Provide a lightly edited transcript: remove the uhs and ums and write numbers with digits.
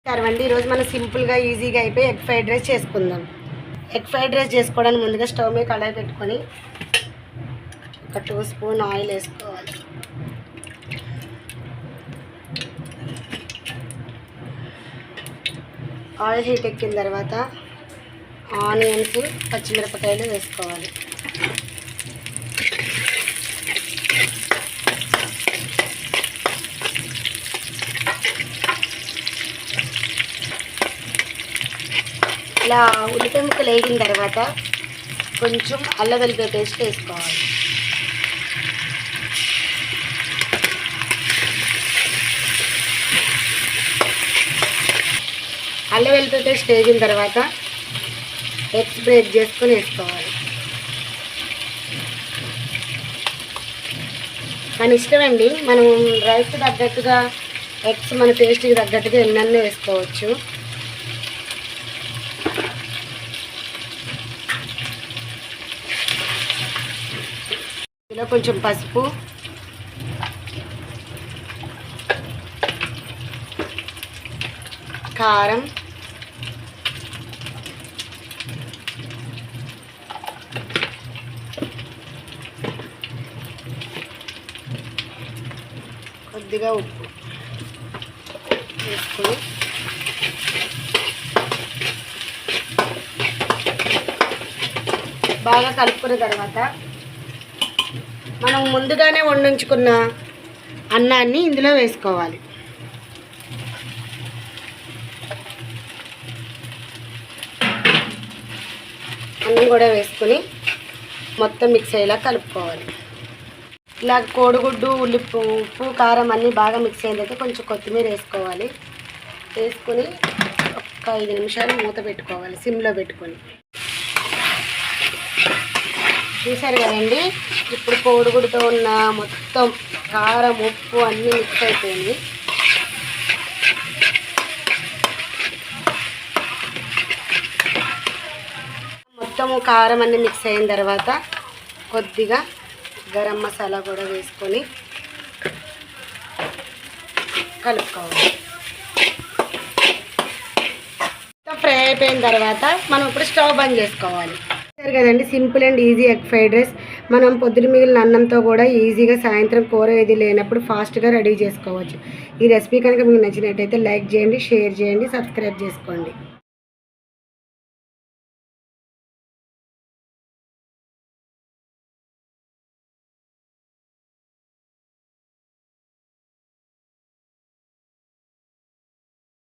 సరేండి, ఈరోజు మనం సింపుల్గా ఈజీగా అయిపోయి ఎగ్ ఫ్రైడ్ రైస్ చేసుకుందాం. ఎగ్ ఫ్రైడ్ రైస్ చేసుకోవడానికి ముందుగా స్టవ్ మీద కడాయి పెట్టుకొని ఒక 2 స్పూన్ ఆయిల్ వేసుకోవాలి. ఆయిల్ హీట్ ఎక్కిన తర్వాత ఆనియన్స్, పచ్చిమిరపకాయలు వేసుకోవాలి. ఇలా ఉల్లిపాయ ముక్కలు వేగిన తర్వాత కొంచెం అల్లం వెల్లుల్లి పేస్ట్ వేసుకోవాలి. అల్లం వెల్లుల్లి పేస్ట్ వేగిన తర్వాత ఎగ్స్ బ్రేక్ చేసుకొని వేసుకోవాలి. మన ఇష్టం అండి, మనం రైస్ తగ్గట్టుగా ఎగ్స్ మన టేస్ట్కి తగ్గట్టుగా ఎన్నన్నీ వేసుకోవచ్చు. ఇలా కొంచెం పసుపు, కారం, కొద్దిగా ఉప్పు వేసుకొని బాగా కలుపుకున్న తర్వాత మనం ముందుగానే వండించుకున్న అన్నాన్ని ఇందులో వేసుకోవాలి. అన్నం కూడా వేసుకొని మొత్తం మిక్స్ అయ్యేలా కలుపుకోవాలి. ఇలా కోడిగుడ్డు, ఉప్పు, కారం అన్నీ బాగా మిక్స్ అయ్యేదైతే కొంచెం కొత్తిమీర వేసుకోవాలి. వేసుకొని ఒక 5 నిమిషాలు మూత పెట్టుకోవాలి సిమ్లో పెట్టుకొని. చూసారు కదండి, ఇప్పుడు కోడిగుడ్డుతో ఉన్న మొత్తం కారం, ఉప్పు అన్నీ మిక్స్ అయిపోయింది. మొత్తము కారం అన్నీ మిక్స్ అయిన తర్వాత కొద్దిగా గరం మసాలా కూడా వేసుకొని కలుపుకోవాలి. ఫ్రై అయిపోయిన తర్వాత మనం ఇప్పుడు స్టవ్ బంద్ చేసుకోవాలి. సరే కదండి, simple and easy egg fried rice. మనం పొద్దున మిగిలిన అన్నంతో కూడా ఈజీగా సాయంత్రం కూర ఏది లేనప్పుడు ఫాస్ట్గా రెడీ చేసుకోవచ్చు. ఈ రెసిపీ కనుక మీకు నచ్చినట్టయితే లైక్ చేయండి, షేర్ చేయండి, సబ్స్క్రైబ్ చేసుకోండి.